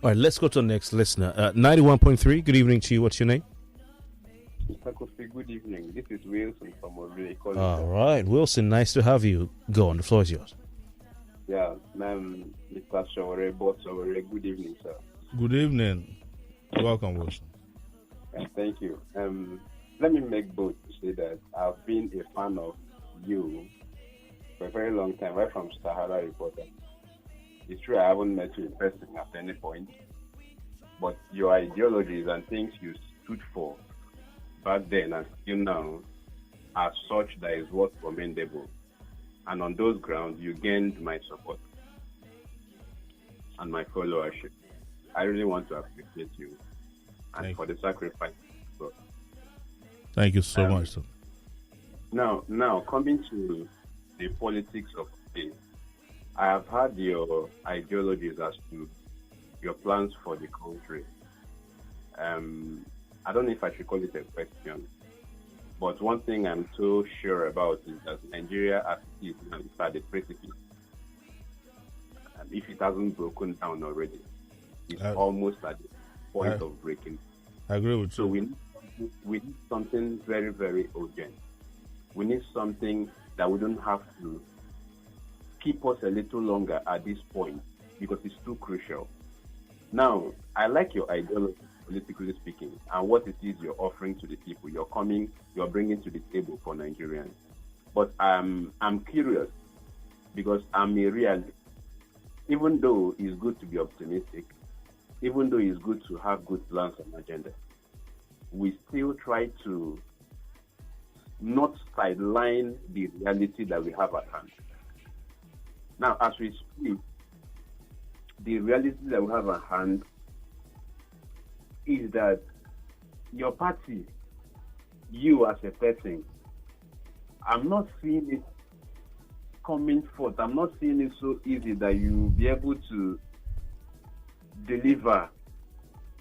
All right, let's go to the next listener. 91.3, good evening to you. What's your name? Mr. Kofi, good evening. This is Wilson from Omoleye. All right, Wilson, nice to have you. Go on, the floor is yours. Yeah, ma'am, Mr. Sowore, Boss Sowore, good evening, sir. Good evening. Welcome, Wilson. Thank you. Let me make bold to say that I've been a fan of you for a very long time, right from Sahara Reporters. It's true I haven't met you in person at any point, but your ideologies and things you stood for back then and still now are such that is what commendable. And on those grounds, you gained my support and my followership. I really want to appreciate you and for the sacrifice. Thank you so much, sir. Now, coming to the politics of today, I have heard your ideologies as to your plans for the country. I don't know if I should call it a question, but one thing I'm so sure about is that Nigeria as it is now is at the precipice. And if it hasn't broken down already, it's almost at the point of breaking. I agree with you. So we need something very, very urgent. We need something that we don't have to keep us a little longer at this point because it's too crucial. Now, I like your ideology, politically speaking, and what it is you're offering to the people. You're bringing to the table for Nigerians. But I'm curious because I'm a realist. Even though it's good to be optimistic, even though it's good to have good plans and agenda, we still try to not sideline the reality that we have at hand. Now, as we speak, the reality that we have at hand is that your party, you as a person, I'm not seeing it coming forth. I'm not seeing it so easy that you'll be able to deliver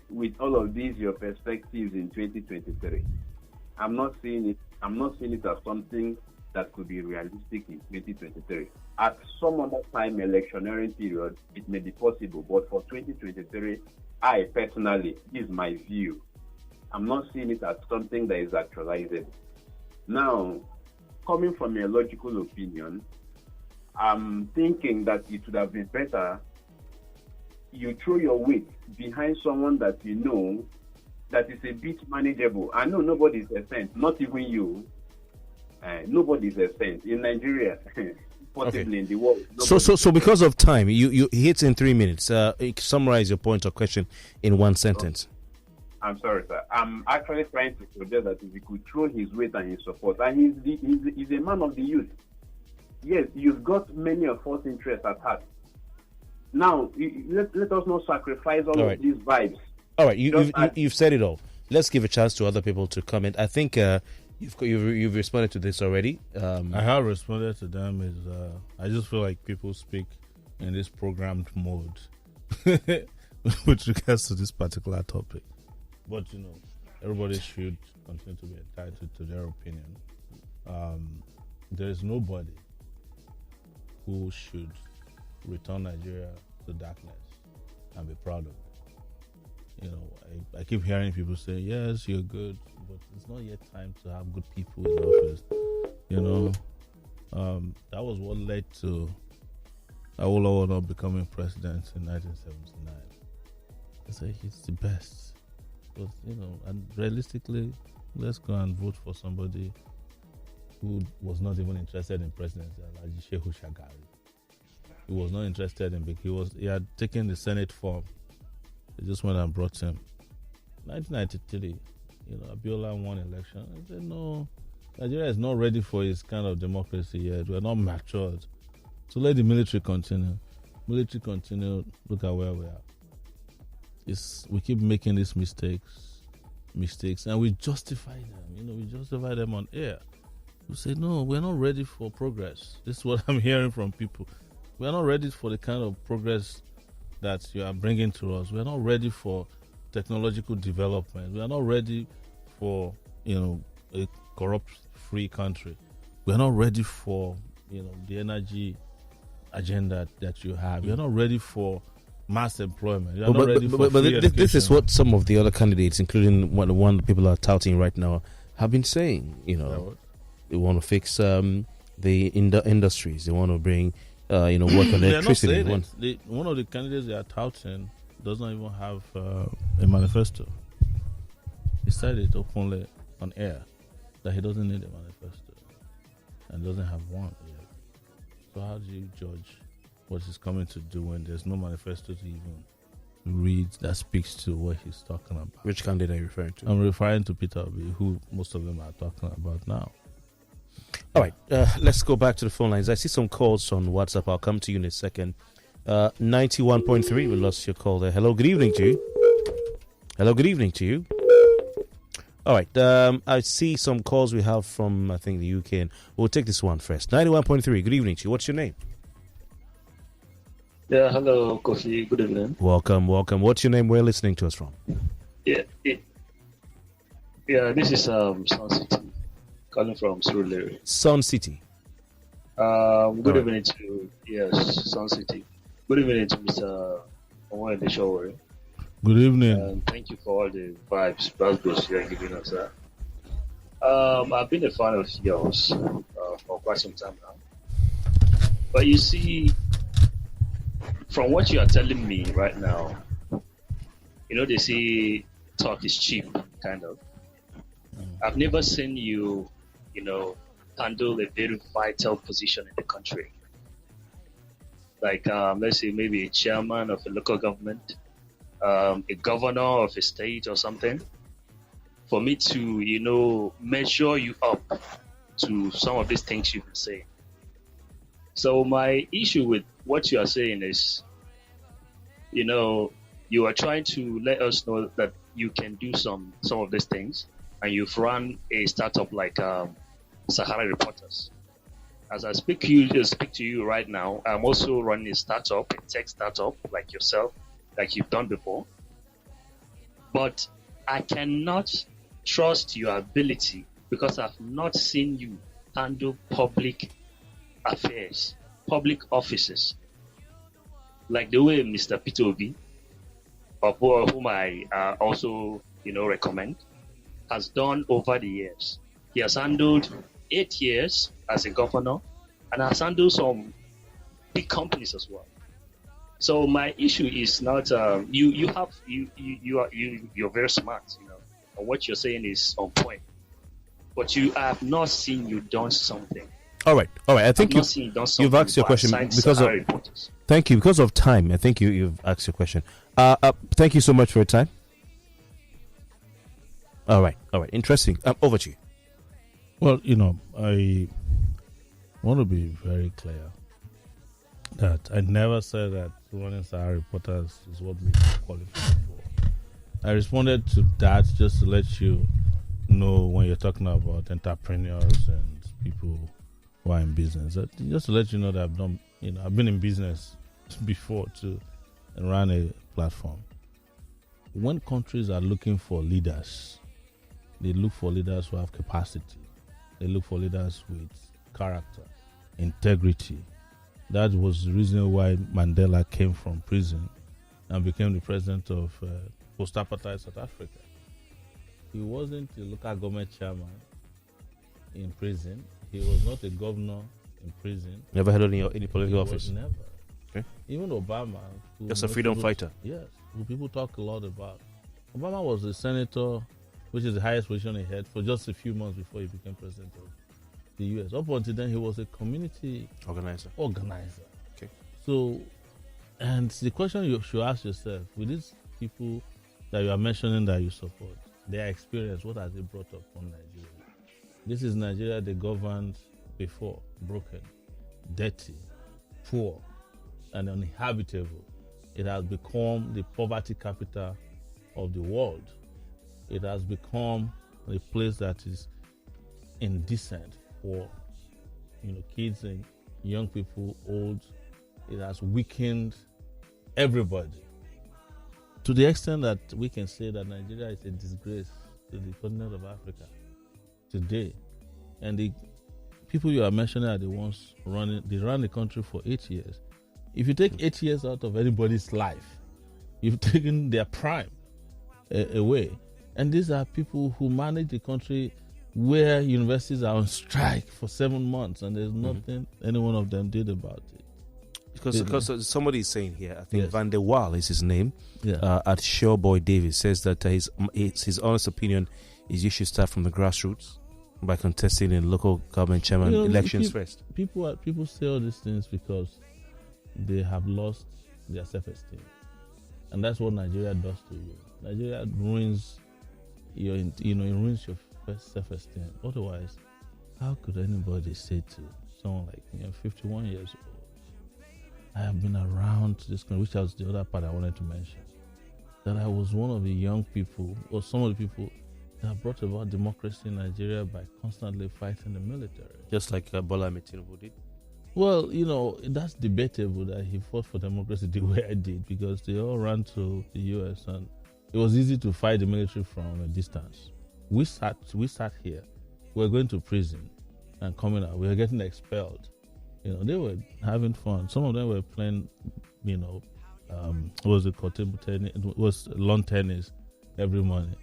with all of these your perspectives in 2023. I'm not seeing it as something that could be realistic in 2023. At some other time, electioneering period, it may be possible, but for 2023, I personally, this is my view, I'm not seeing it as something that is actualized. Now, coming from a logical opinion, I'm thinking that it would have been better you throw your weight behind someone that you know that is a bit manageable. I know nobody is a saint, not even you. Nobody is a saint in Nigeria, possibly in the world. So because of time, you hit in 3 minutes. Summarize your point or question in one sentence. I'm sorry, sir. I'm actually trying to suggest that if he could throw his weight and his support, and he's a man of the youth. Yes, you've got many of us interests at heart. Now, let us not sacrifice all of these vibes. All right, you've said it all. Let's give a chance to other people to comment. I think you've responded to this already. I have responded to them. I just feel like people speak in this programmed mode with regards to this particular topic. But everybody should continue to be entitled to their opinion. There is nobody who should return Nigeria to darkness and be proud of it. I keep hearing people say, yes, you're good, but it's not yet time to have good people in office. That was what led to Awolowo not becoming president in 1979. I say he's the best. But, and realistically, let's go and vote for somebody who was not even interested in presidency, like Shehu Shagari. He was not interested in big. He had taken the Senate form. They just went and brought him. 1993, Abiola won election. I said, no, Nigeria is not ready for his kind of democracy yet. We're not matured. So let the military continue. Look at where we are. We keep making these mistakes, and we justify them. We justify them on air. We say, no, we're not ready for progress. This is what I'm hearing from people. We're not ready for the kind of progress that you are bringing to us. We're not ready for technological development. We are not ready for, a corrupt-free country. We're not ready for, the energy agenda that you have. We're not ready for mass employment. You're not ready for but free this is education. what some of the other candidates, including the one that people are touting right now, have been saying. They want to fix the industries. They want to bring, work on They're not electricity. saying it. One of the candidates they are touting does not even have a manifesto. He said it openly on air that he doesn't need a manifesto and doesn't have one yet. So how do you judge what he's coming to do when there's no manifesto to even read that speaks to what he's talking about? Which candidate are you referring to? I'm referring to Peter Obi, who most of them are talking about now. All right, let's go back to the phone lines. I see some calls on WhatsApp. I'll come to you in a second. 91.3, we lost your call there. Hello, good evening to you. All right, I see some calls we have from, I think, the UK, and we'll take this one first. 91.3, good evening to you. What's your name? Yeah, hello, Kofi. Good evening. Welcome. What's your name? Where are you listening to us from? Yeah, this is Sun City, calling from Surulere. Sun City. Good evening to Sun City. Good evening to Mr. Omoleye Sowore. Good evening. And thank you for all the vibes, raspberries you are giving us. I've been a fan of yours for quite some time now. But you see, from what you are telling me right now, they say talk is cheap, kind of. I've never seen you, handle a very vital position in the country. Like, let's say maybe a chairman of a local government, a governor of a state or something. For me to, measure you up to some of these things you've been saying. So my issue with what you are saying is, you are trying to let us know that you can do some of these things, and you've run a startup like Sahara Reporters. As I speak to you right now, I'm also running a startup, a tech startup like yourself, like you've done before. But I cannot trust your ability because I've not seen you handle public affairs, public offices, like the way Mr. Peter Obi, of whom I also recommend, has done over the years. He has handled 8 years as a governor and has handled some big companies as well. So my issue is not you're very smart, and what you're saying is on point, but I have not seen you done something. All right. I think you've asked your question because of Reporters. Thank you. Because of time, I think you've asked your question. Thank you so much for your time. All right. Interesting. Over to you. Well, I want to be very clear that I never said that running Sahara Reporters is what makes you qualified for. I responded to that just to let you know when you're talking about entrepreneurs and people who are in business. Just to let you know that I've been in business before too and ran a platform. When countries are looking for leaders, they look for leaders who have capacity. They look for leaders with character, integrity. That was the reason why Mandela came from prison and became the president of post-apartheid South Africa. He wasn't a local government chairman in prison. He was not a governor in prison. Never held any political office. Never. Okay. Even Obama. Just a freedom fighter. Yes. Who people talk a lot about. Obama was a senator, which is the highest position he had, for just a few months before he became president of the U.S. Up until then, he was a community organizer. Okay. So, and the question you should ask yourself, with these people that you are mentioning that you support, their experience, what has it brought up from Nigeria? This is Nigeria they governed before, broken, dirty, poor, and uninhabitable. It has become the poverty capital of the world. It has become a place that is indecent for kids and young people, old. It has weakened everybody to the extent that we can say that Nigeria is a disgrace to the continent of Africa today. And the people you are mentioning are the ones running. They ran the country for 8 years. If you take 8 years out of anybody's life, you've taken their prime away. And these are people who manage the country where universities are on strike for 7 months, and there's nothing any one of them did about it. Because somebody is saying here, I think Yes. Van der Waal is his name, Yeah. at Showboy Davis, says that his honest opinion is you should start from the grassroots by contesting in local government chairman elections first. People say all these things because they have lost their self-esteem, and that's what Nigeria does to you. Nigeria ruins it ruins your self-esteem. Otherwise, how could anybody say to someone like me, I'm 51 years old, I have been around this country, which was the other part I wanted to mention, that I was one of the young people, or some of the people that brought about democracy in Nigeria by constantly fighting the military. Just like Bola Ahmed Tinubu did. Well, that's debatable that he fought for democracy the way I did, because they all ran to the US and it was easy to fight the military from a distance. We sat here, we were going to prison and coming out, we were getting expelled. They were having fun. Some of them were playing, what was it called, table tennis? It was lawn tennis every morning.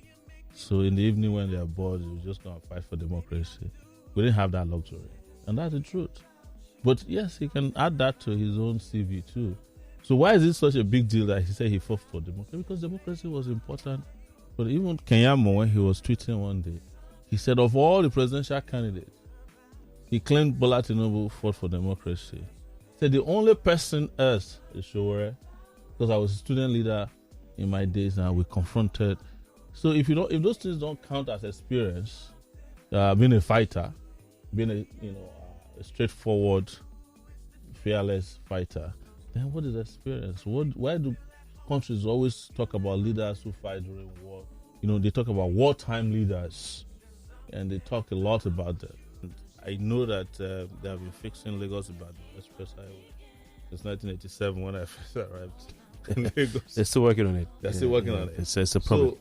So in the evening when they are bored, they were just going to fight for democracy. We didn't have that luxury. And that's the truth. But yes, he can add that to his own CV too. So why is it such a big deal that he said he fought for democracy? Because democracy was important. But even Kenyamo, when he was tweeting one day, he said of all the presidential candidates, he claimed Bola Tinubu fought for democracy. He said the only person else is Sowore, because I was a student leader in my days and we confronted. So if those things don't count as experience, being a fighter, being a straightforward, fearless fighter, then what is experience? Why do countries always talk about leaders who fight during war? They talk about wartime leaders, and they talk a lot about them. I know that they have been fixing Lagos-Ibadan Express Highway since 1987 when I first arrived in Lagos. They're still working on it. They're still working on it. It's a problem.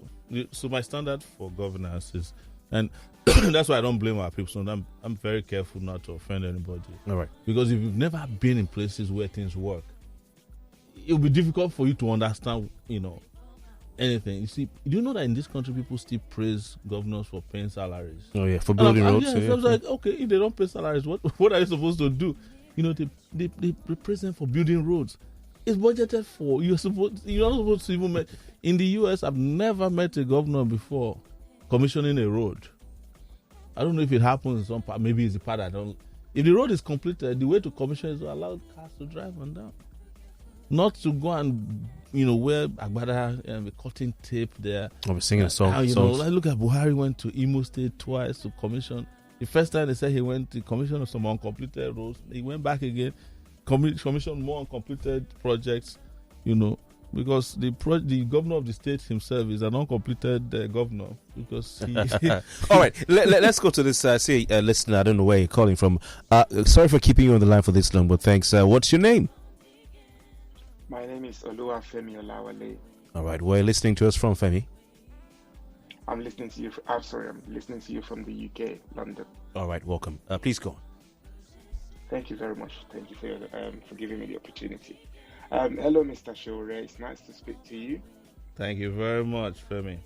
So my standard for governance is, and that's why I don't blame our people. So I'm very careful not to offend anybody. All right. Because if you've never been in places where things work, it'll be difficult for you to understand, anything. You see, do you know that in this country people still praise governors for paying salaries? Oh yeah, for building roads. I was like, okay, if they don't pay salaries, what are they supposed to do? They praise them for building roads. It's budgeted for. You're not supposed to even in the US. I've never met a governor before commissioning a road. I don't know if it happens in some part. Maybe it's the part I don't. If the road is completed, the way to commission is to allow cars to drive on down, not to go and wear agbada and cutting tape there. I'll be singing songs. Look at Buhari went to Imo State twice to commission. The first time they said he went to commission some uncompleted roads, he went back again, commissioned more uncompleted projects. Because the governor of the state himself is an uncompleted governor. Because he all right, let's go to this. Listener, I don't know where you're calling from. Sorry for keeping you on the line for this long, but thanks. What's your name? My name is Oluwafemi Olawale. All right, where are you listening to us from, Femi? I'm listening to you. I'm listening to you from the UK, London. All right, welcome. Please go on. Thank you very much. Thank you for giving me the opportunity. Hello, Mr. Sowore. It's nice to speak to you. Thank you very much, Femi.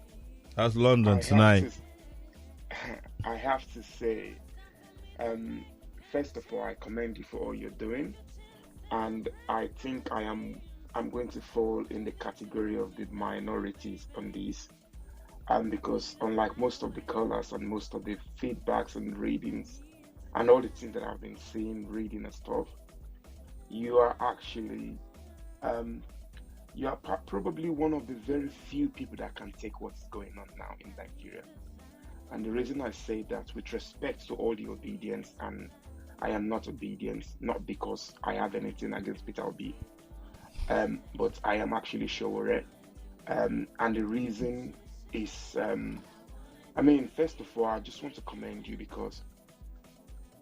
How's London tonight? I have to say, first of all, I commend you for all you're doing, and I think I'm going to fall in the category of the minorities on this, because unlike most of the callers and most of the feedbacks and readings and all the things that I've been seeing, reading and stuff, you are actually probably one of the very few people that can take what's going on now in Nigeria. And the reason I say that, with respect to all the obedience, and I am not obedient, not because I have anything against Peter Obi, but I am actually Sowore. And the reason is, first of all, I just want to commend you because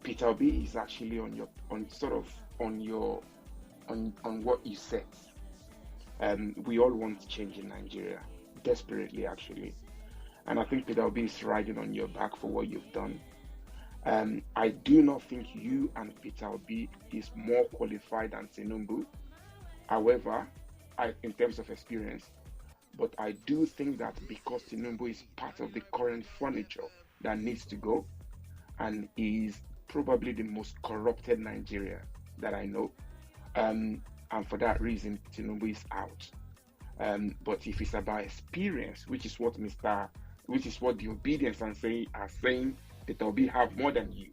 Peter Obi is actually on what you said. We all want change in Nigeria, desperately actually. And I think Peter Obi is riding on your back for what you've done. I do not think you and Peter Obi is more qualified than Tinubu However, in terms of experience, but I do think that because Tinubu is part of the current furniture that needs to go, and is probably the most corrupted Nigeria that I know, and for that reason, Tinubu is out. But if it's about experience, which is what the obedience are saying Peter Obi have more than you,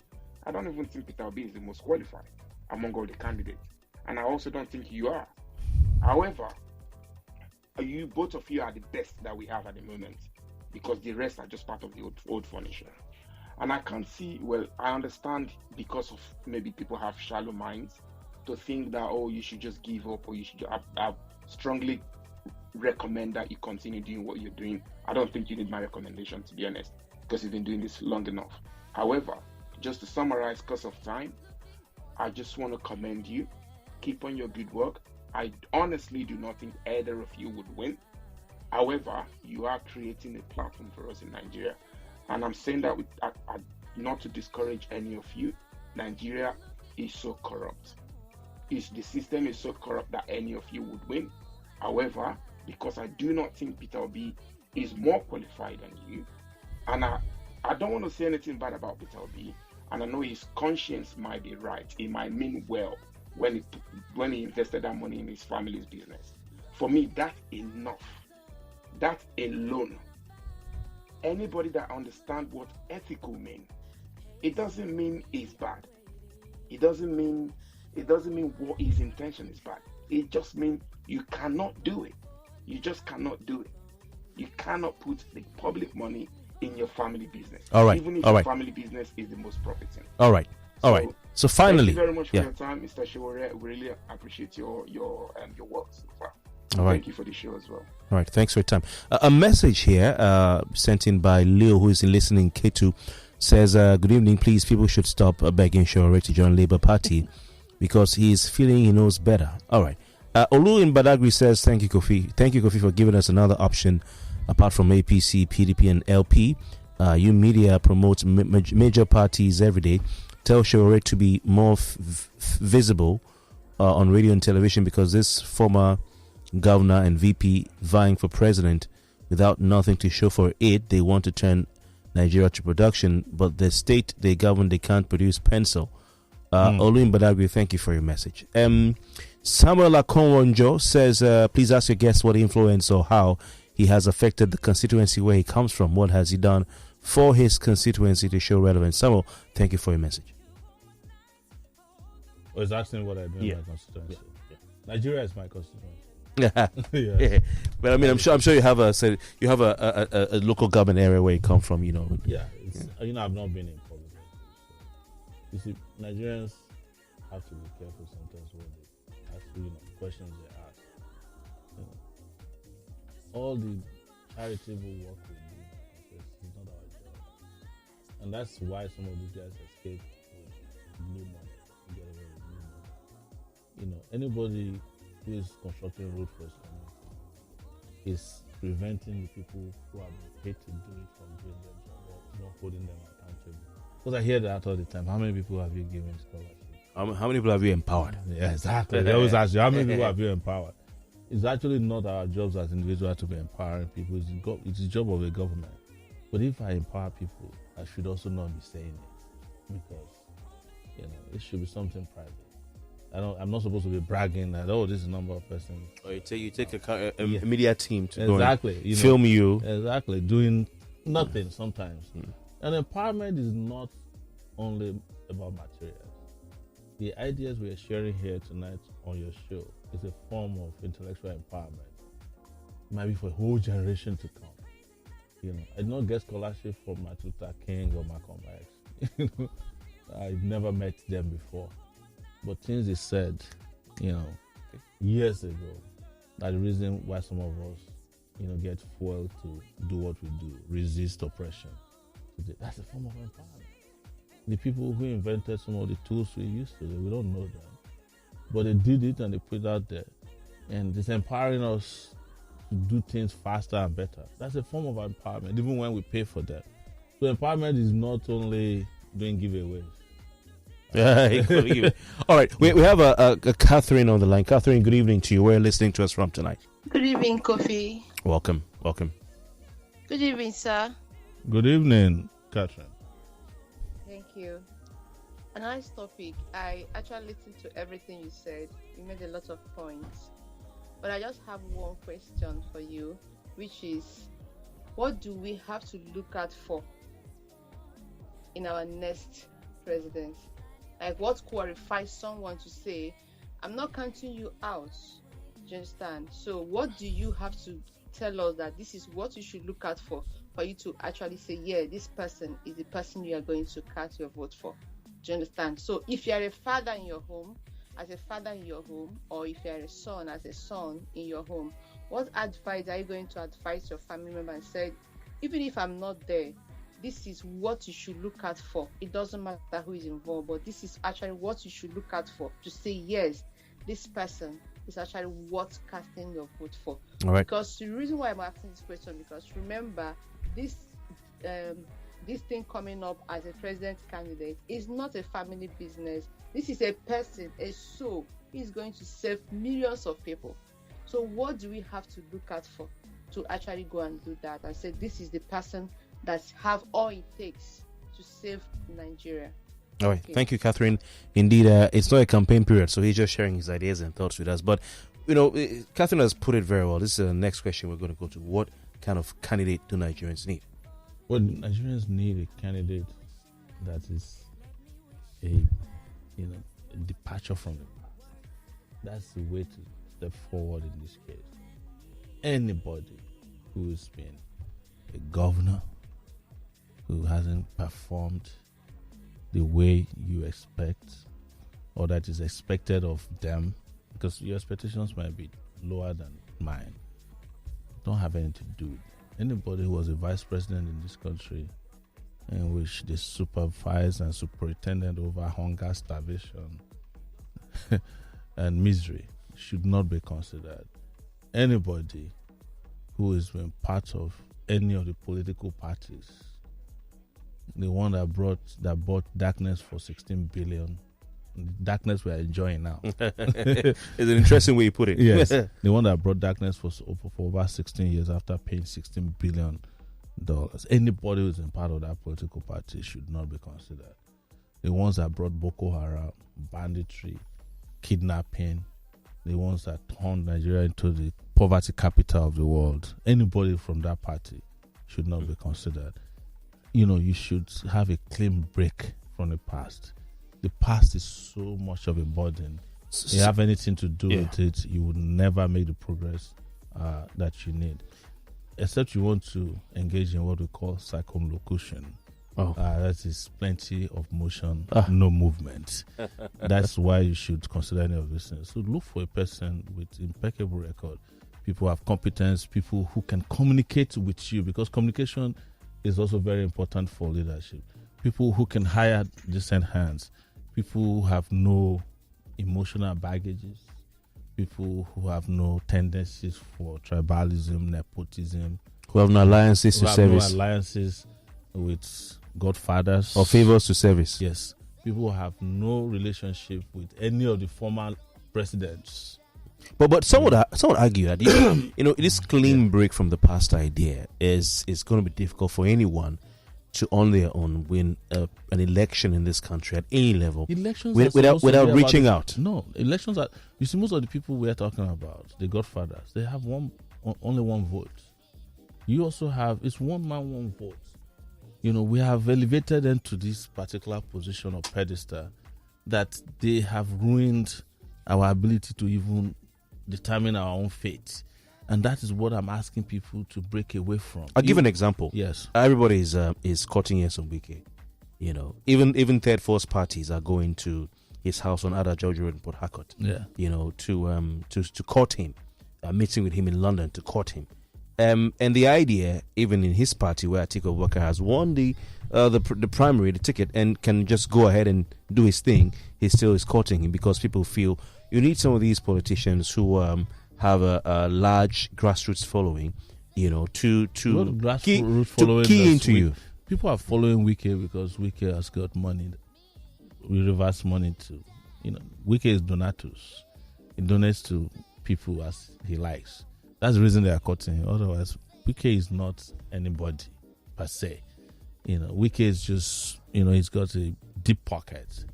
I don't even think Peter Obi is the most qualified among all the candidates, and I also don't think you are. However, you both of you are the best that we have at the moment, because the rest are just part of the old furniture. And I can't see, well, I understand because of maybe people have shallow minds to think that, oh, you should just give up, or you should. I strongly recommend that you continue doing what you're doing. I don't think you need my recommendation, to be honest, because you've been doing this long enough. However, just to summarize, because of time, I just want to commend you. Keep on your good work. I honestly do not think either of you would win. However, you are creating a platform for us in Nigeria. And I'm saying that not to discourage any of you. Nigeria is so corrupt. The system is so corrupt that any of you would win. However, because I do not think Peter Obi is more qualified than you, and I don't want to say anything bad about Peter Obi, and I know his conscience might be right. He might mean well when he invested that money in his family's business. For me, that's enough. That alone. Anybody that understands what ethical means, it doesn't mean it's bad. It doesn't mean what his intention is bad. It just means you cannot do it. You just cannot do it. You cannot put the public money in your family business. All right. Even if All your right. family business is the most profiting. All right. All right. So finally, thank you very much for your time, Mr. Sowore. We really appreciate your work so far. All right. Thank you for the show as well. All right, thanks for your time. A message here sent in by Leo, who is listening, K2, says, good evening, please, people should stop begging Sowore to join Labour Party because he is feeling he knows better. All right. Olu in Badagry says, thank you, Kofi. Thank you, Kofi, for giving us another option apart from APC, PDP, and LP. You media promote major parties every day. Tell Sowore to be more visible on radio and television because this former governor and VP vying for president without nothing to show for it. They want to turn Nigeria to production, but the state they govern, they can't produce pencil. Olu in Badagry, thank you for your message. Samuel Akonronjo says, please ask your guest what influence or how he has affected the constituency where he comes from. What has he done for his constituency to show relevance? Samuel, thank you for your message. I was asking what I do in my constituency. Yeah. Nigeria is my constituency. Yeah. But I mean, I'm sure you have a local government area where you come from, you know. Yeah, I've not been in politics. So. You see, Nigerians have to be careful sometimes when they ask, questions they ask. All the charitable work we do is not our job, and that's why some of these guys escape with blue money, get away with blue money. Anybody who is constructing road for his community is preventing the people who have been paid to do it from doing their job or not holding them accountable. Because I hear that all the time. How many people have you given scholarships? How many people have you empowered? Yeah, exactly. They always ask you, how many people have you empowered? It's actually not our jobs as individuals to be empowering people. It's the job of the government. But if I empower people, I should also not be saying it because, it should be something private. I'm not supposed to be bragging that, this is the number of persons. Or you take a media team to go and film you. Exactly. Doing nothing sometimes. And empowerment is not only about materials. The ideas we are sharing here tonight on your show is a form of intellectual empowerment. It might be for a whole generation to come. I did not get scholarship from Martin Luther King or Malcolm X. I've never met them before. But things they said, years ago, that the reason why some of us, get fuel to do what we do, resist oppression. That's a form of empowerment. The people who invented some of the tools we use today, we don't know them. But they did it and they put it out there. And it's empowering us to do things faster and better. That's a form of empowerment, even when we pay for them. So empowerment is not only doing giveaways. All right, we have a Catherine on the line. Catherine, good evening to you. Where are you listening to us from tonight? Good evening, Kofi. Welcome. Good evening, sir. Good evening, Catherine. Thank you. A nice topic. I actually listened to everything you said. You made a lot of points. But I just have one question for you, which is, what do we have to look out for in our next president? Like, what qualifies someone to say, I'm not counting you out? Do you understand? So what do you have to tell us that this is what you should look out for you to actually say, yeah, this person is the person you are going to cast your vote for? Do you understand? So if you are a father in your home, as a father in your home, or if you are a son as a son in your home, what advice are you going to advise your family member and say, even if I'm not there, this is what you should look out for? It doesn't matter who is involved, but this is actually what you should look out for to say, yes, this person is actually worth casting your vote for. All right. Because the reason why I'm asking this question, because remember, this thing coming up as a president candidate is not a family business. This is a person, a soul. He's going to save millions of people. So what do we have to look out for to actually go and do that and say, this is the person that have all it takes to save Nigeria? All right. Thank you, Catherine. Indeed, it's not a campaign period, so he's just sharing his ideas and thoughts with us. But, Catherine has put it very well. This is the next question we're going to go to. What kind of candidate do Nigerians need? Well, Nigerians need a candidate that is a departure from the past. That's the way to step forward in this case. Anybody who has been a governor who hasn't performed the way you expect or that is expected of them, because your expectations might be lower than mine, don't have anything to do with it. Anybody who was a vice president in this country in which they supervised and superintended over hunger, starvation, and misery should not be considered. Anybody who has been part of any of the political parties, the one that bought darkness for 16 billion, darkness we are enjoying now. It's an interesting way you put it. Yes, the one that brought darkness for over 16 years after paying $16 billion. Anybody who's in part of that political party should not be considered. The ones that brought Boko Haram, banditry, kidnapping, the ones that turned Nigeria into the poverty capital of the world, anybody from that party should not be considered. You should have a clean break from the past. The past is so much of a burden. If you have anything to do with it, you would never make the progress that you need. Except you want to engage in what we call circumlocution. That is plenty of motion, no movement. That's why you should consider any of these things. So look for a person with impeccable record. People who have competence, people who can communicate with you, because communication is also very important for leadership. People who can hire decent hands. People who have no emotional baggages. People who have no tendencies for tribalism, nepotism. Who have no alliances to service. No alliances with godfathers. Or favors to service. Yes. People who have no relationship with any of the former presidents. But some would argue that this clean break from the past idea is going to be difficult for anyone to on their own win an election in this country at any level. Elections without reaching out. No, elections are. You see, most of the people we are talking about, the godfathers, they have only one vote. You also have, it's one man, one vote. We have elevated them to this particular position or pedestal that they have ruined our ability to even determine our own fate. And that is what I'm asking people to break away from. I'll give an example. Yes. Everybody is cutting here some Wike. Even third force parties are going to his house on Ada George Road in Port Harcourt. Yeah. To court him, meeting with him in London to court him. And the idea, even in his party where Atiku Abubakar has won the primary, the ticket, and can just go ahead and do his thing, he still is courting him because people feel you need some of these politicians who have a large grassroots following, to key into you. People are following Wike because Wike has got money. we reverse money to, Wike is donatus. He donates to people as he likes. That's the reason they are cutting him. Otherwise, Wike is not anybody per se. Wike is just, he's got a deep pocket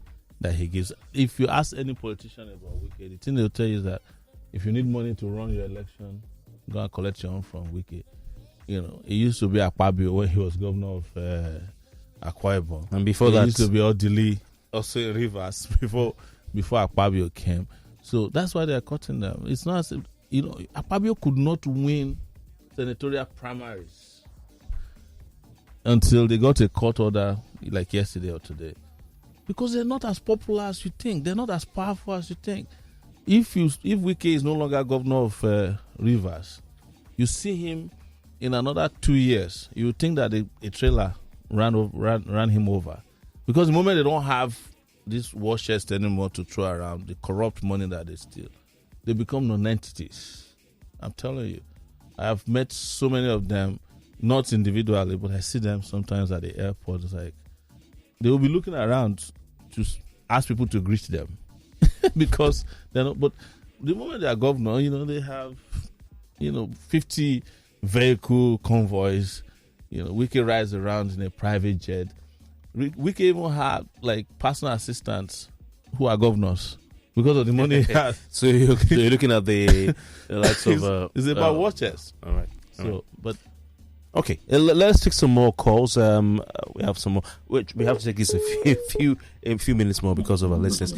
that he gives. If you ask any politician about Wike, the thing they'll tell you is that if you need money to run your election, go and collect your own from Wike. It used to be Akpabio when he was governor of Akwa Ibom. And before that, it used to be Odili, also in Rivers, before Akpabio came. So that's why they're cutting them. It's not as if, Akpabio could not win senatorial primaries until they got a court order like yesterday or today. Because they're not as popular as you think. They're not as powerful as you think. If Wike is no longer governor of Rivers, you see him in another 2 years, you would think that a trailer ran him over. Because the moment they don't have this war chest anymore to throw around, the corrupt money that they steal, they become non-entities. I'm telling you. I have met so many of them, not individually, but I see them sometimes at the airport. It's like they will be looking around to ask people to greet them. Because they're not, but the moment they are governor, they have, 50 vehicle convoys, Wike rides around in a private jet. Wike even had like personal assistants who are governors because of the money he has. So you're looking at the likes of... It's about watches. All right. But... Okay, let's take some more calls. We have some more. We have to take this a few minutes more because of our listeners.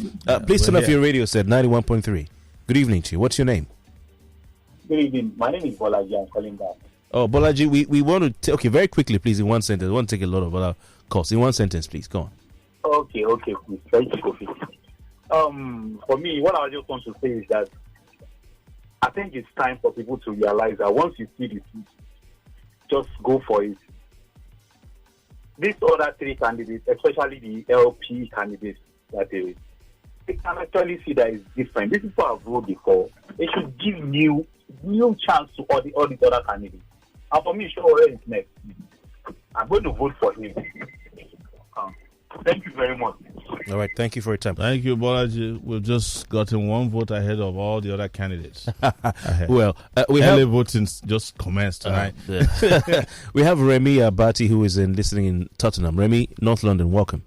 Please turn off your radio set, 91.3. Good evening to you. What's your name? Good evening. My name is Bolaji. I'm calling back. Oh, Bolaji, we want to... Okay, very quickly, please, in one sentence. I want to take a lot of other calls. In one sentence, please. Go on. Okay, please. Thank you, for me, what I just want to say is that I think it's time for people to realize that once you see the truth, just go for it. These other three candidates, especially the LP candidates, that they can actually see that it's different. These people have voted before. They should give new chance to all these other candidates. And for me, Sowore is next. I'm going to vote for him. Thank you very much. All right, thank you for your time. Thank you, Bolaji. We've just gotten one vote ahead of all the other candidates. Well, early voting just commenced tonight. We have Remy Abati, who is listening in Tottenham. Remy, North London, welcome.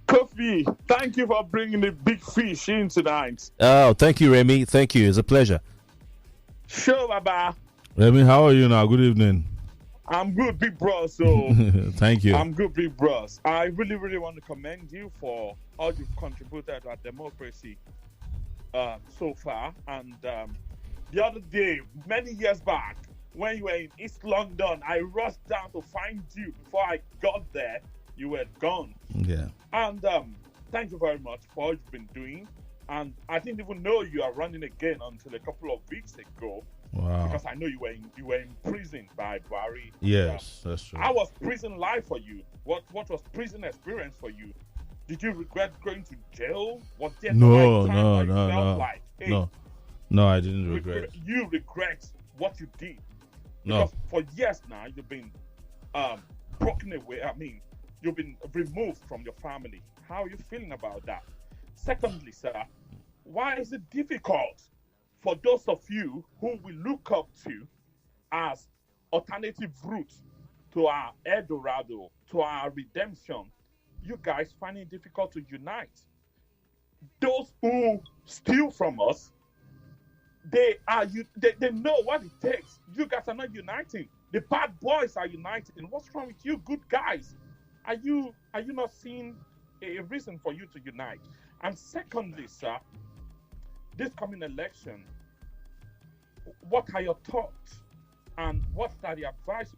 Kofi, thank you for bringing the big fish in tonight. Oh, thank you, Remy. Thank you. It's a pleasure. Sure, Baba. Remy, how are you now? Good evening. I'm good, big bros. So thank you. I'm good, big bros. I really, really want to commend you for all you've contributed to our democracy so far. And the other day, many years back, when you were in East London, I rushed down to find you. Before I got there, you were gone. Yeah. And thank you very much for all you've been doing. And I didn't even know you are running again until a couple of weeks ago. Wow. Because I know you were imprisoned by Buhari. Yes, that's true. How was prison life for you? What was prison experience for you? Did you regret going to jail? Was there No, like, hey, no, I didn't regret. You regret what you did. No. Because for years now you've been broken away. I mean, you've been removed from your family. How are you feeling about that? Secondly, sir, why is it difficult for those of you who we look up to as alternative routes to our Eldorado, to our redemption, you guys find it difficult to unite? Those who steal from us, they know what it takes. You guys are not uniting. The bad boys are uniting. What's wrong with you, good guys? Are you not seeing a reason for you to unite? And secondly, sir, this coming election, what are your thoughts and what are the advice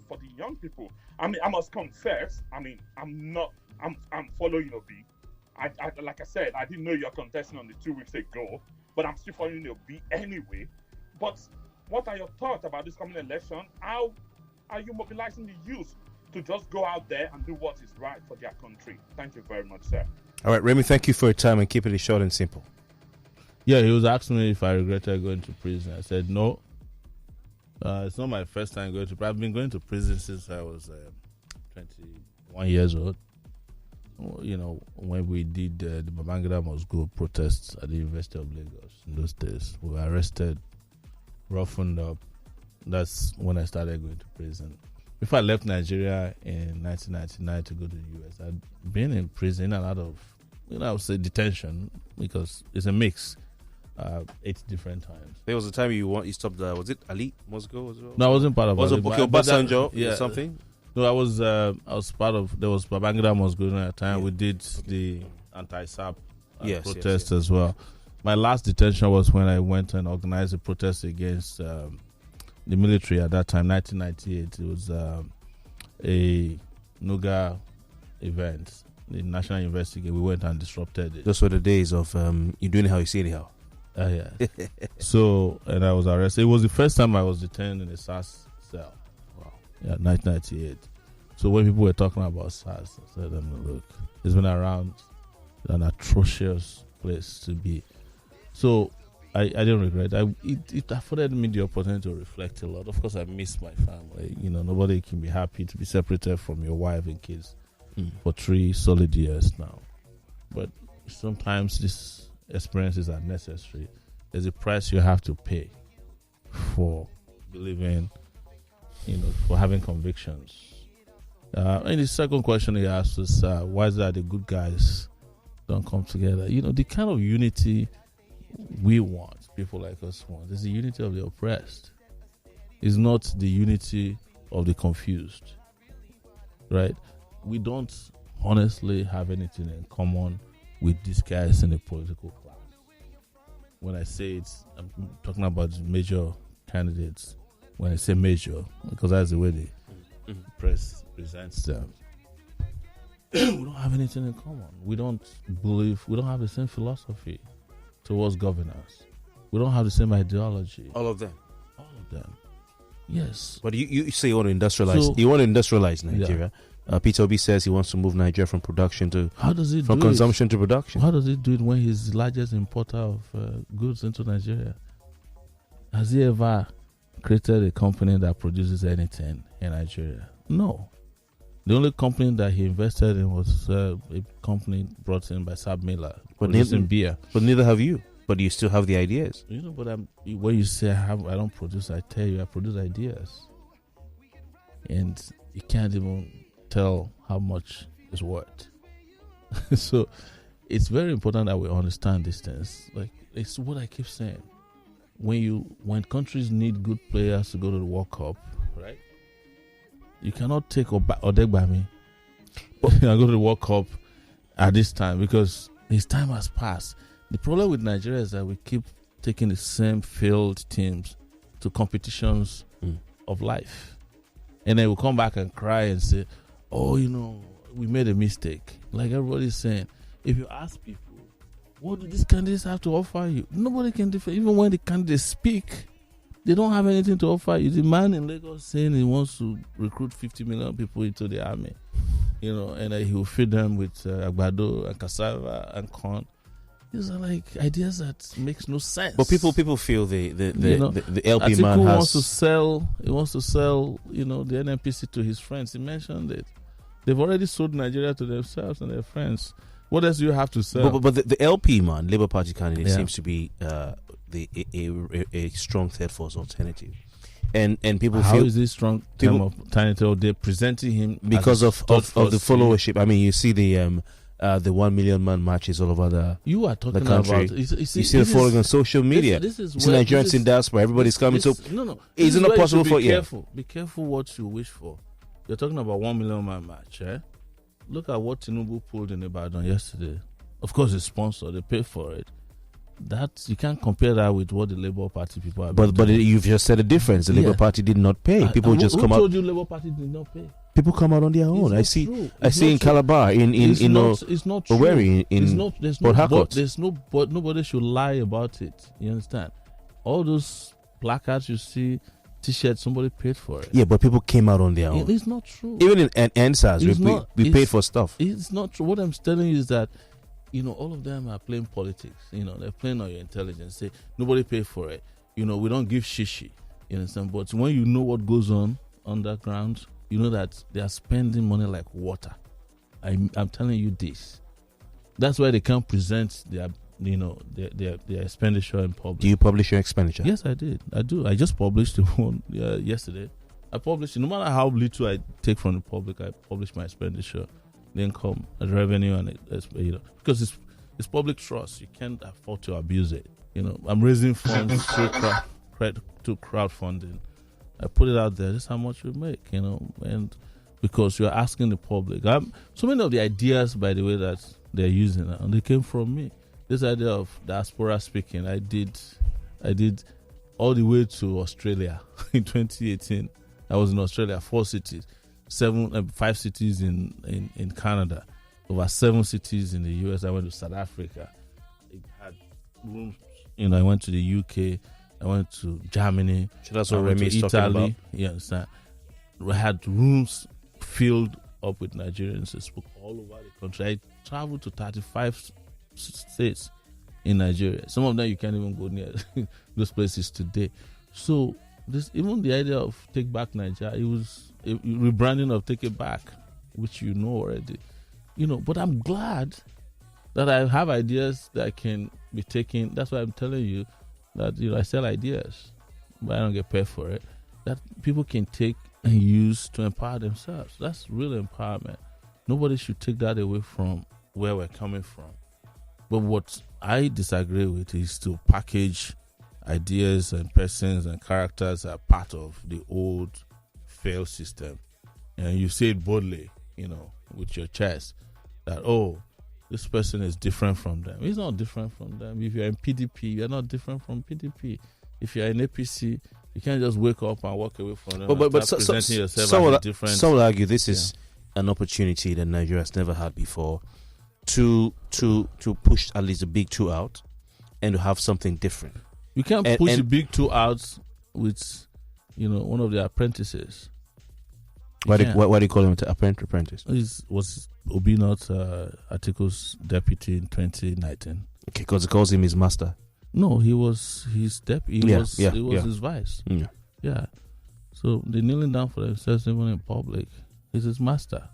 for the young people? I mean, I must confess, I'm following Obi. Like I said, I didn't know you're contesting on the 2 weeks ago, but I'm still following Obi anyway. But what are your thoughts about this coming election? How are you mobilizing the youth to just go out there and do what is right for their country? Thank you very much, sir. All right, Remy, thank you for your time and keep it short and simple. Yeah, he was asking me if I regretted going to prison. I said no. It's not my first time going to prison. I've been going to prison since I was 21 years old. when we did the Babangida Must Go protests at the University of Lagos in those days, we were arrested, roughened up. That's when I started going to prison. Before I left Nigeria in 1999 to go to the US, I'd been in prison and out of, I would say detention, because it's a mix. 8 different times. There was a time you stopped. Was it Ali Moscow as well? No, I wasn't part of it. Was it Obasanjo or something? No, I was part of. There was Babangida Moscow at that time. Yeah. We did the anti-SAP protest as well. My last detention was when I went and organized a protest against the military at that time, 1998. It was a Nuga event, the National University. We went and disrupted it. Those were the days of you doing it how you see it how. Yeah. So, and I was arrested. It was the first time I was detained in a SARS cell. Wow. Yeah, 1998. So when people were talking about SARS, I said, look, it's been around, an atrocious place to be. So I didn't regret. It afforded me the opportunity to reflect a lot. Of course, I miss my family. Nobody can be happy to be separated from your wife and kids for 3 solid years now. But sometimes these experiences are necessary. There's a price you have to pay for believing, for having convictions. And the second question he asked is, why is that the good guys don't come together? The kind of unity we want, people like us want, is the unity of the oppressed. It's not the unity of the confused, right? We don't honestly have anything in common with these guys in the political class. When I say it's, I'm talking about major candidates. When I say major, because that's the way the press presents them. We don't have anything in common. We don't have the same philosophy towards governance. We don't have the same ideology. All of them. Yes. But you say you want to industrialize. You want to industrialize Nigeria. Yeah. Peter Obi says he wants to move Nigeria from consumption to production. How does he do it when he's the largest importer of goods into Nigeria? Has he ever created a company that produces anything in Nigeria? No. The only company that he invested in was a company brought in by Sab Miller, producing beer. But neither have you. But you still have the ideas. But when you say I don't produce, I tell you I produce ideas. And you can't even tell how much it's worth. So it's very important that we understand these things. Like, it's what I keep saying. When countries need good players to go to the World Cup, right? You cannot take Odegbami and go to the World Cup at this time, because his time has passed. The problem with Nigeria is that we keep taking the same failed teams to competitions of life. And then we'll come back and cry and say, we made a mistake. Like everybody's saying, if you ask people, what do these candidates have to offer you? Nobody can defend. Even when the candidates speak, they don't have anything to offer you. The man in Lagos saying he wants to recruit 50 million people into the army, and he will feed them with agbado and cassava and corn. These are like ideas that makes no sense. But people feel the LP Atiku man has wants to sell. He wants to sell, the NNPC to his friends. He mentioned it. They've already sold Nigeria to themselves and their friends. What else do you have to sell? But the LP man, Labour Party candidate, seems to be a strong third force alternative. And people How feel is this strong term of alternative? They're presenting him because of the followership. I mean, you see the 1 million man marches all over the country. You see the following on social media. This is Nigerians in diaspora. Everybody's coming. So is it not possible for you? Be careful what you wish for. You're talking about 1 million man march. Look at what Tinubu pulled in Ibadan yesterday. Of course, it's sponsored. They pay for it. That you can't compare that with what the Labour Party people are. But you've just said a difference. The Labour Party did not pay. People just come out. Who told you Labour Party did not pay? People come out on their own. I see in Calabar, it's not true. Owerri, in Port Harcourt. Nobody should lie about it. You understand? All those placards you see, T-shirts, somebody paid for it. Yeah, but people came out on their own. It's not true. Even in NSAS, we paid for stuff. It's not true. What I'm telling you is that, all of them are playing politics. They're playing on your intelligence. Say, nobody paid for it. We don't give shishi. You understand? But when you know what goes on underground, you know that they are spending money like water. I'm telling you this. That's why they can't present their expenditure in public. Do you publish your expenditure? Yes, I did. I do. I just published one yesterday. I published, no matter how little I take from the public, I publish my expenditure, the income, the revenue, and because it's public trust. You can't afford to abuse it. I'm raising funds through crowdfunding. I put it out there. This is how much we make. And because you're asking the public. So many of the ideas, by the way, that they're using, and they came from me. This idea of diaspora speaking, I did all the way to Australia in 2018. I was in Australia, 4 cities, 5 cities in Canada, over 7 cities in the US. I went to South Africa. I had rooms, I went to the UK. I went to Germany. So that's what Remy is Italy. talking about. You understand? We had rooms filled up with Nigerians who spoke all over the country. I traveled to 35 states in Nigeria. Some of them you can't even go near those places today. So even the idea of Take Back Nigeria, it was a rebranding of Take It Back, which you know already. But I'm glad that I have ideas that can be taken. That's why I'm telling you that I sell ideas, but I don't get paid for it. That people can take and use to empower themselves. That's real empowerment. Nobody should take that away from where we're coming from. But what I disagree with is to package ideas and persons and characters that are part of the old failed system. And you say it boldly, with your chest, that, this person is different from them. He's not different from them. If you're in PDP, you're not different from PDP. If you're in APC, you can't just wake up and walk away from them. But presenting yourself as a different. Some will argue this is an opportunity that Nigeria has never had before to push at least the big two out and to have something different. You can't push the big two out with, one of the apprentices. Why do you call him apprentice? Was Obi not Atiku's deputy in 2019? Okay, because he calls him his master. No, he was his deputy. He was his vice. Yeah. So they're kneeling down for themselves even in public. He's his master.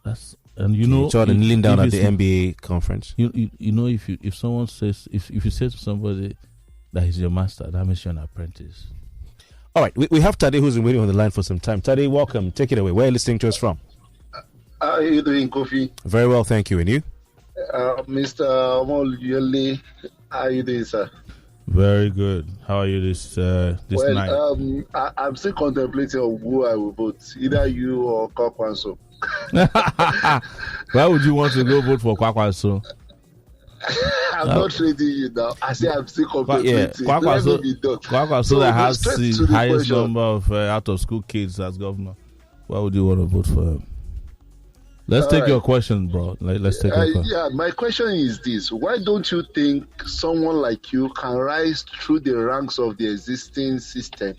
So they're kneeling down at the NBA conference. If someone says if you say to somebody that he's your master, that means you're an apprentice. All right, we have Tade who's been waiting on the line for some time. Tade, welcome. Take it away. Where are you listening to us from? How are you doing, Kofi? Very well, thank you. And you? Mr. Omoyele, how are you doing, sir? Very good. How are you this night? I'm still contemplating on who I will vote, either you or Kwakwanso. Why would you want to go vote for Kwakwanso? I'm not trading you now. I say I'm still contemplating. Kwakwanso that has the highest number of out-of-school kids as governor. Why would you want to vote for him? Let's take your question, bro. Let's take your question. Yeah, my question is this. Why don't you think someone like you can rise through the ranks of the existing system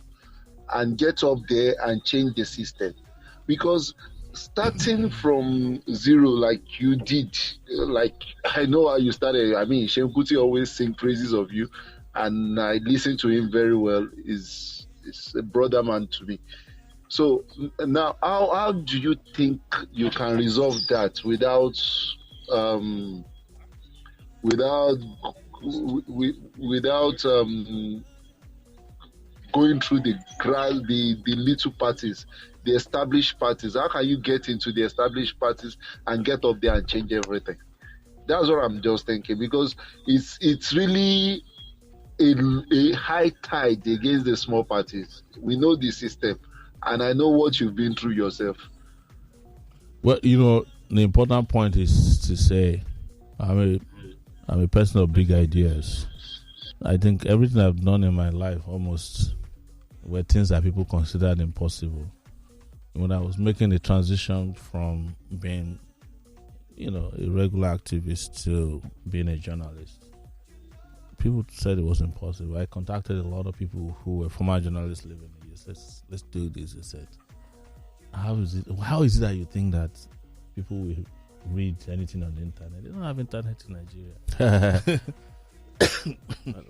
and get up there and change the system? Because starting from zero like you did, like I know how you started. I mean, Shem Kuti always sing praises of you, and I listen to him very well. He's a brother man to me. So now, how do you think you can resolve that without going through the little parties, the established parties? How can you get into the established parties and get up there and change everything? That's what I'm just thinking, because it's really a high tide against the small parties. We know the system, and I know what you've been through yourself. Well, the important point is to say I'm a person of big ideas. I think everything I've done in my life almost were things that people considered impossible. When I was making the transition from being, a regular activist to being a journalist, people said it was impossible. I contacted a lot of people who were former journalists living in the US. Let's do this. They said, how is it that you think that people will read anything on the internet? They don't have internet in Nigeria.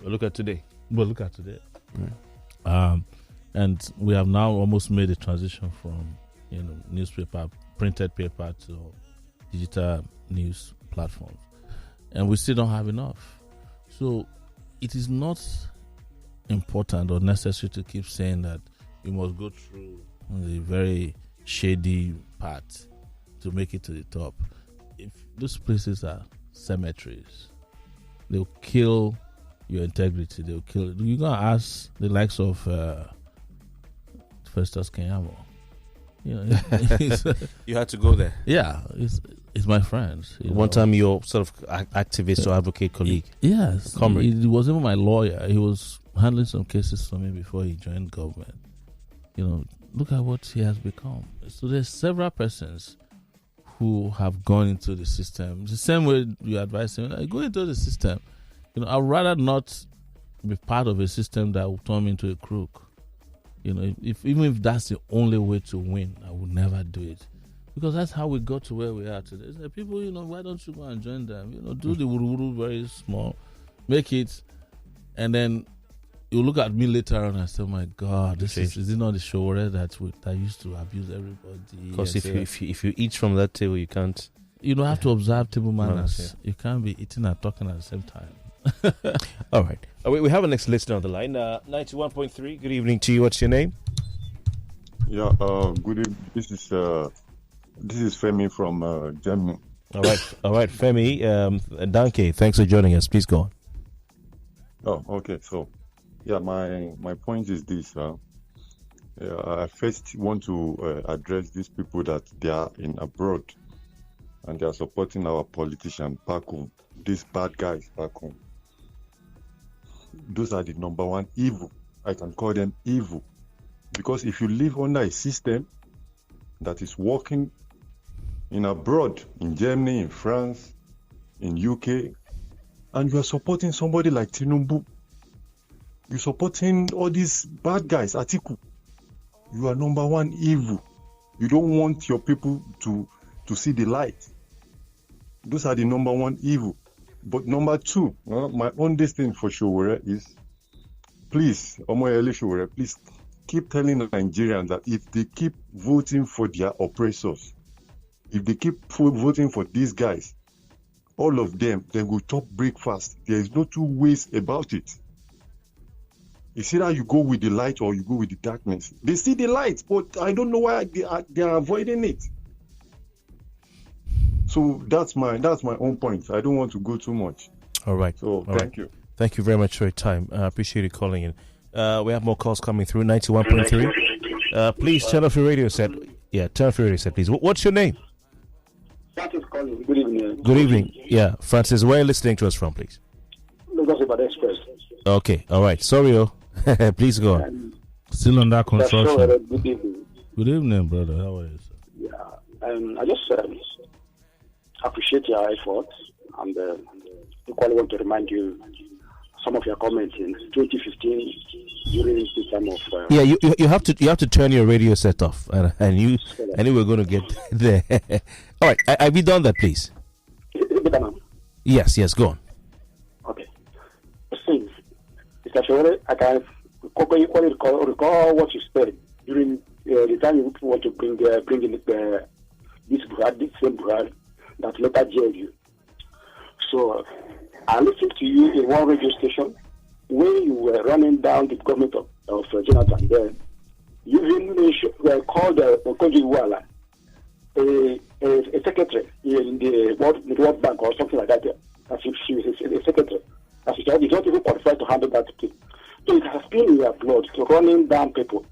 Look at today. Right. And we have now almost made a transition from, newspaper, printed paper to digital news platforms, and we still don't have enough. So it is not important or necessary to keep saying that you must go through the very shady path to make it to the top. If those places are cemeteries, they'll kill your integrity. They'll kill. You're gonna ask the likes of Festus Kenyamo. You know, You had to go there. yeah, it's my friends. One time, your sort of activist or advocate colleague. Yes, Comrade. he was even my lawyer. He was handling some cases for me before he joined government. You know, look at what he has become. So there's several persons who have gone into the system. The same way you advise him, like, go into the system. You know, I'd rather not be part of a system that will turn me into a crook. You know, even if that's the only way to win, I would never do it. Because that's how we got to where we are today. It's like, people, you know, why don't you go and join them? You know, do the wuru very small, make it, and then you look at me later on and say, oh my God, is it not the Sowore that used to abuse everybody? Because if you eat from that table, you can't. You don't have to observe table manners. You can't be eating and talking at the same time. All right. We have a next listener on the line. 91.3. Good evening to you. What's your name? Yeah. Good evening. This is Femi from Germany. All right, Femi. Danke. Thanks for joining us. Please go on. Oh, okay. So, yeah, my point is this. I first want to address these people that they are in abroad and they are supporting our politicians back home. These bad guys back home. Those are the number one evil. I can call them evil. Because if you live under a system that is working in abroad, in Germany, in France, in UK, and you are supporting somebody like Tinubu, you're supporting all these bad guys, Atiku, you are number one evil. You don't want your people to see the light. Those are the number one evil. But number two, my own thing for Sowore is, please, Omoyele Sowore, please keep telling Nigerians that if they keep voting for their oppressors, if they keep voting for these guys, all of them, they will chop breakfast. There is no two ways about it. It's either you go with the light or you go with the darkness. They see the light, but I don't know why they are avoiding it. So that's my own point. I don't want to go too much. All right. So thank you. Thank you very much for your time. I appreciate you calling in. We have more calls coming through. 91.3. Please turn off your radio set. Yeah, turn off your radio set, please. What's your name? Francis calling. Good evening. Good evening. Yeah, Francis, where are you listening to us from, please? Lagos Ibadan Express. Okay. All right. Sorry, please go on. Still on that construction. Good evening. Good evening, brother. How are you, sir? Yeah. I just appreciate your efforts and equally want to remind you some of your comments in 2015 during the time of. Yeah, you have to turn your radio set off, and we're going to get there. All right, have you done that, please? Yes, go on. Okay. Since Mr. Sowore, I can equally recall what you said during the time you want to bring in this same Buhari that later jailed you. So I listened to you in one radio station when you were running down the government of Jonathan there. You even called Okoji Iweala a secretary in the World Bank or something like that. As if she was a secretary. As if she's not even qualified to handle that thing. So it has been in your blood to running down people.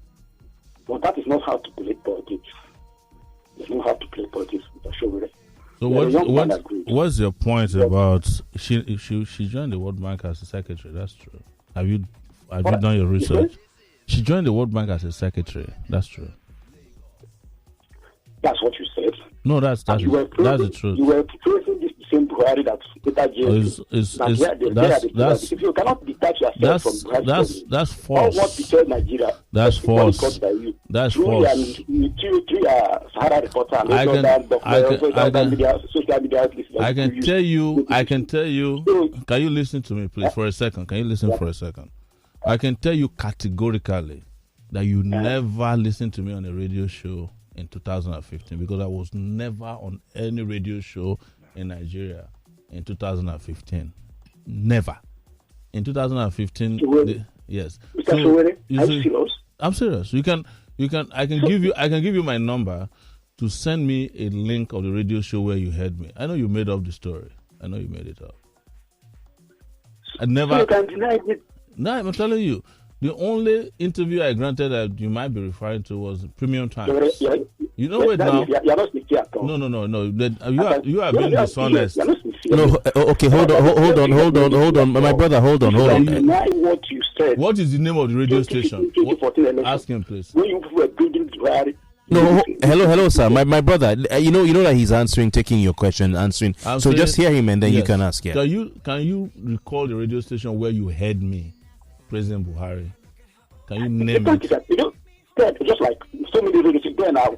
But that is not how to play politics. It's not how to play politics with Sowore. So what's your point about she joined the World Bank as a secretary? That's true. Have you done your research? She joined the World Bank as a secretary. That's true. That's what you said. No, that's the truth. You were praising this same Buhari that later jailed. If you cannot detach yourself from Buhari, that's false. What betrayed Nigeria? That's false. That's false. Through Sahara Reporters I can tell you. Can you listen to me, please, for a second? Can you listen for a second? I can tell you categorically that you never listen to me on a radio show in 2015 because I was never on any radio show in Nigeria in 2015. Never. In 2015, yes. Mr. Sowore, are you serious? I'm serious. I can give you my number to send me a link of the radio show where you heard me. I know you made up the story. I know you made it up. I never. So you can deny it. No, I'm telling you. The only interview I granted that you might be referring to was Premium Times. You know it now. You're not sincere at all. No. You are being dishonest. No, okay, hold on. My brother, hold on. Deny what you said. What is the name of the radio station? Ask him, please. When you were building Buhari. No, hello, sir. My brother, you know that he's taking your question, answering. So just hear him and then you can ask. Yeah. Can you recall the radio station where you heard me, President Buhari? Can you name it? You know, just like so many radio stations. Then I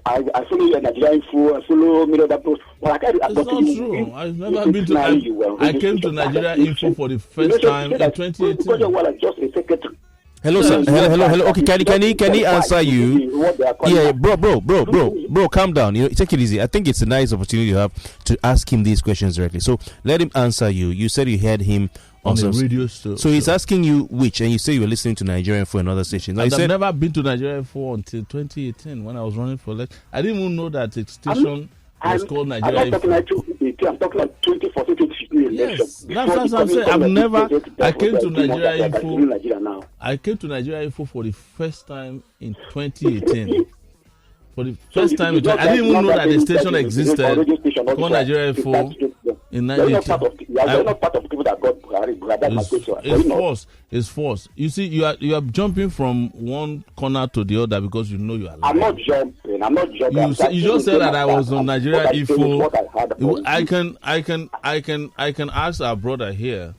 follow Nigeria Info, I follow many other posts. It's not true. I've never been to. I came to Nigeria Info for the first time in 2018. Because you were just a secretary. Hello, sir. Hello. Okay, can he answer you? Yeah, bro, calm down. Take it easy. I think it's a nice opportunity you have to ask him these questions directly. So let him answer you. You said you heard him on the radio show. So he's asking you which, and you say you were listening to Nigerian for another station. Now, I've never been to Nigerian for until 2018 when I was running for election. I didn't even know that the station was called Nigerian Info. I'm talking like 2014, 2015 election. Yes, that's what I'm saying. I came to Nigeria Info. I came to Nigeria Info for the first time in 2018. For the first time, I didn't even know that the station existed. Called Nigeria Info in 1980. You are not part of the people that got Buhari. That's my question. It's false. You see, you are jumping from one corner to the other because you know you are lying. I'm not jumping. You just said that I was on Nigeria Info. I can ask our brother here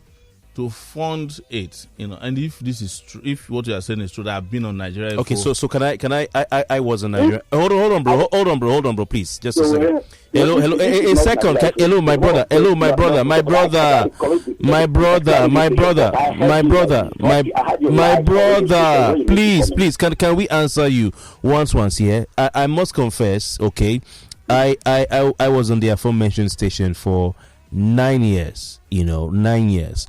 to fund it, and if this is true, if what you are saying is true, that I've been on Nigeria. Okay, so can I was on Nigeria. Hold on, bro, please, just a second. Hello, a second. Hello, my brother. Please, can we answer you once here? I must confess, okay, I was on the aforementioned station for 9 years. 9 years.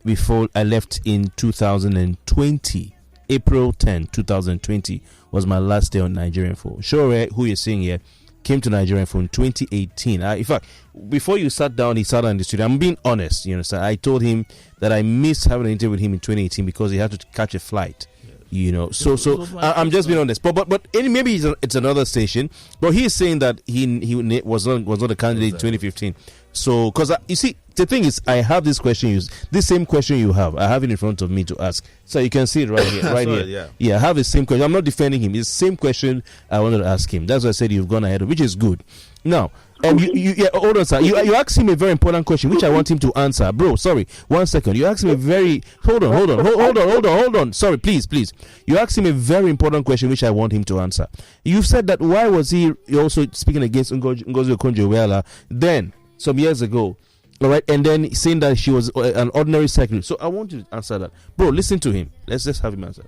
Before I left in 2020, April 10, 2020 was my last day on Nigerian Info. Sowore, who you're seeing here, came to Nigerian Info in 2018. In fact, before you sat down, he sat down in the studio. I'm being honest, so I told him that I missed having an interview with him in 2018 because he had to catch a flight. So I'm just being honest. But maybe it's another station. But he is saying that he was not a candidate in 2015. So, because you see, the thing is, I have this same question you have. I have it in front of me to ask. So you can see it right here, Yeah, I have the same question. I'm not defending him. It's the same question I wanted to ask him. That's why I said you've gone ahead of, which is good. Now, hold on, sir. You asked him a very important question, which I want him to answer. Bro, sorry. 1 second. You asked him a very... Hold on. Sorry, please. You asked him a very important question, which I want him to answer. You've said that why was he also speaking against Ngozi Okonjo-Iweala then, some years ago, all right, and then saying that she was an ordinary secretary. So I want you to answer that. Bro, listen to him. Let's just have him answer.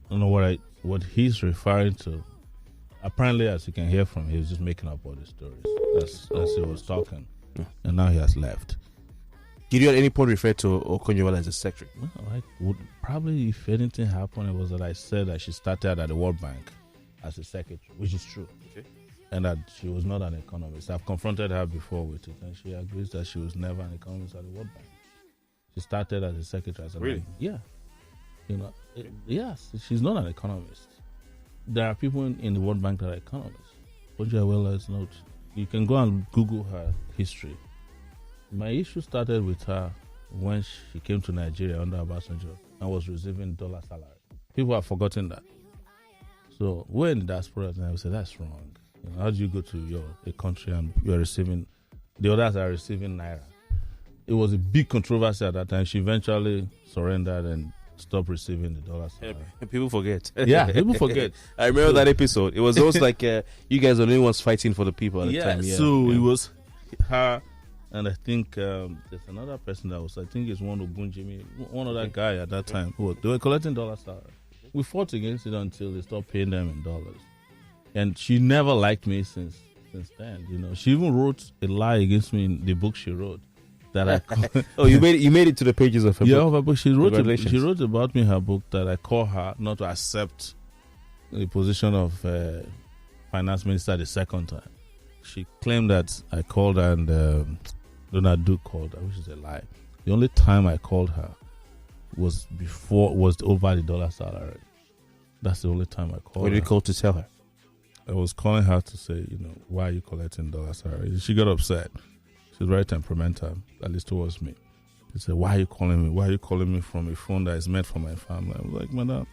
I don't know what he's referring to. Apparently, as you can hear from him, he was just making up all the stories as he was talking. And now he has left. Did you at any point refer to Okonjo-Iweala as a secretary? Well, I would probably, if anything happened, it was that I said that she started at the World Bank as a secretary, which is true. Okay. And that she was not an economist. I've confronted her before with it, and she agrees that she was never an economist at the World Bank. She started as a secretary. Really? Yeah. Yes, she's not an economist. There are people in the World Bank that are economists. Okonjo-Iweala is not. You can go and Google her history. My issue started with her when she came to Nigeria under Obasanjo and was receiving dollar salary. People have forgotten that. So we're in the diaspora and I would say that's wrong. How do you go to a country and you're receiving, the others are receiving naira? It was a big controversy at that time. She eventually surrendered and stopped receiving the dollar salary. People forget. Yeah, people forget. I remember that episode. It was almost like you guys were the only ones fighting for the people at the time. Yeah, so it was her, and I think there's another person that was, I think it's one other guy at that time. They were collecting dollar salary. We fought against it until they stopped paying them in dollars. And she never liked me since then. You know, she even wrote a lie against me in the book she wrote. That I oh, you made it to the pages of her book. Of her book. She wrote about me in her book that I call her not to accept the position of finance minister the second time. She claimed that I called her and Donald Duke called her, which is a lie. The only time I called her was over the dollar salary. That's the only time I called her. What did you call to tell her? I was calling her to say, why are you collecting dollar salary? She got upset. She's very temperamental, at least towards me. She said, why are you calling me? Why are you calling me from a phone that is meant for my family? I was like, madam,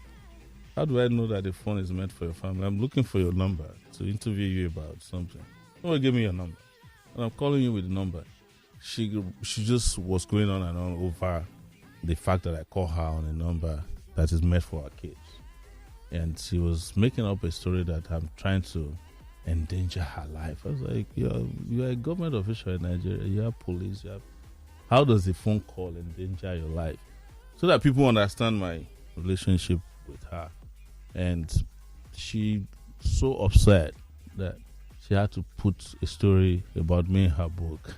how do I know that the phone is meant for your family? I'm looking for your number to interview you about something. Somebody give me your number. And I'm calling you with the number. She just was going on and on over the fact that I call her on a number that is meant for our kids. And she was making up a story that I'm trying to endanger her life. I was like, you're a government official in Nigeria, you have police, how does a phone call endanger your life? So that people understand my relationship with her. And she so upset that she had to put a story about me in her book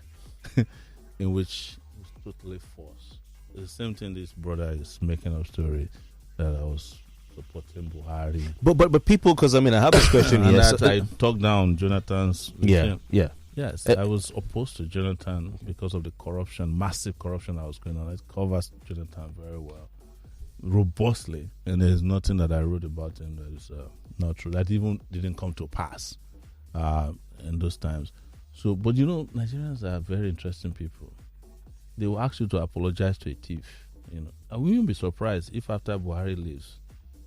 in which it was totally false. The same thing this brother is making up story that I was supporting Buhari. But people, because I have this question here. That I talked down Jonathan's regime. Yeah. Yes, I was opposed to Jonathan because of the corruption, massive corruption that was going on. It covers Jonathan very well, robustly, and there's nothing that I wrote about him that is not true. That even didn't come to pass in those times. So, but Nigerians are very interesting people. They will ask you to apologize to a thief. I wouldn't be surprised if after Buhari leaves,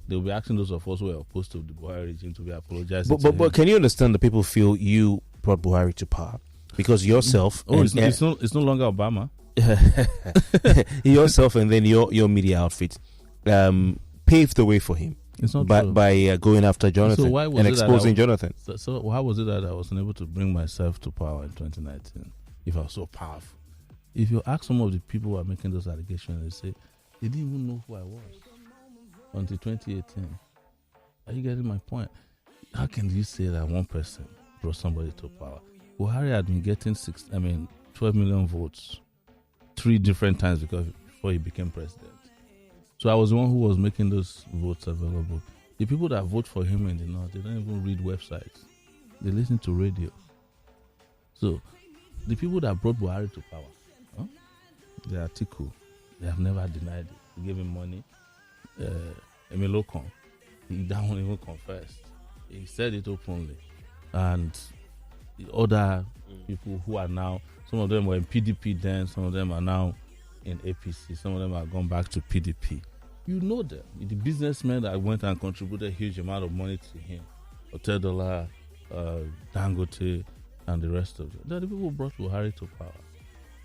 they'll be asking those of us who are opposed to the Buhari regime to be apologizing. But can you understand the people feel you brought Buhari to power because yourself? It's no longer Obama. Yourself and then your media outfit paved the way for him. It's not by going after Jonathan and exposing Jonathan. So how was it that I was unable to bring myself to power in 2019 if I was so powerful? If you ask some of the people who are making those allegations, they say they didn't even know who I was until 2018. Are you getting my point? How can you say that one person brought somebody to power? Buhari had been getting 12 million votes 3 different times before he became president. So I was the one who was making those votes available. The people that vote for him in the north, they don't even read websites. They listen to radio. So the people that brought Buhari to power, the article, they have never denied it. They gave him money. Emilokon, that one even confessed. He said it openly. And the other people who are now, some of them were in PDP then, some of them are now in APC, some of them have gone back to PDP. You know them. The businessmen that went and contributed a huge amount of money to him, Otedola, Dangote, and the rest of them. They're the people who brought Buhari to power.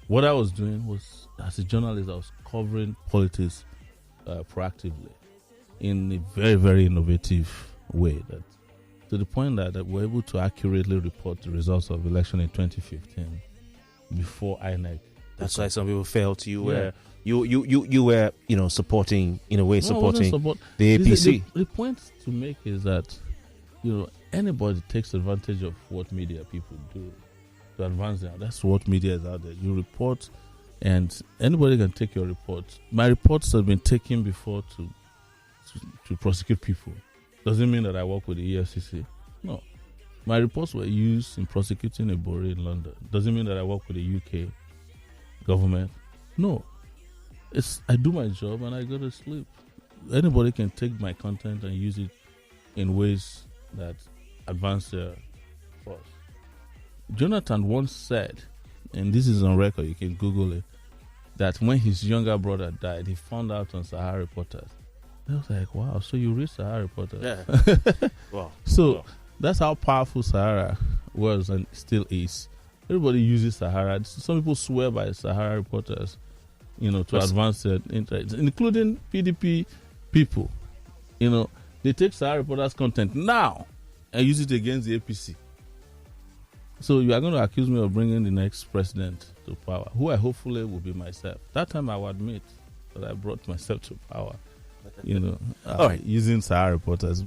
What I was doing was, as a journalist, I was covering politics proactively in a very, very innovative way. That to the point that we're able to accurately report the results of election in 2015 before INEC. That's why some people felt you were supporting the APC. The point to make is that anybody takes advantage of what media people do to advance them. That's what media is out there. You report, and anybody can take your report. My reports have been taken before to prosecute people. Doesn't mean that I work with the EFCC. No. My reports were used in prosecuting a Bori in London. Doesn't mean that I work with the UK government. No. I do my job and I go to sleep. Anybody can take my content and use it in ways that advance their cause. Jonathan once said, and this is on record, you can Google it, that when his younger brother died, he found out on Sahara Reporters. I was like, wow, so you read Sahara Reporters? Yeah. Wow. So that's how powerful Sahara was and still is. Everybody uses Sahara. Some people swear by Sahara Reporters, to advance their interests, including PDP people. They take Sahara Reporters content now and use it against the APC. So you are going to accuse me of bringing the next president to power, who I hopefully will be myself. That time I will admit that I brought myself to power, all right, using Sahara Reporters.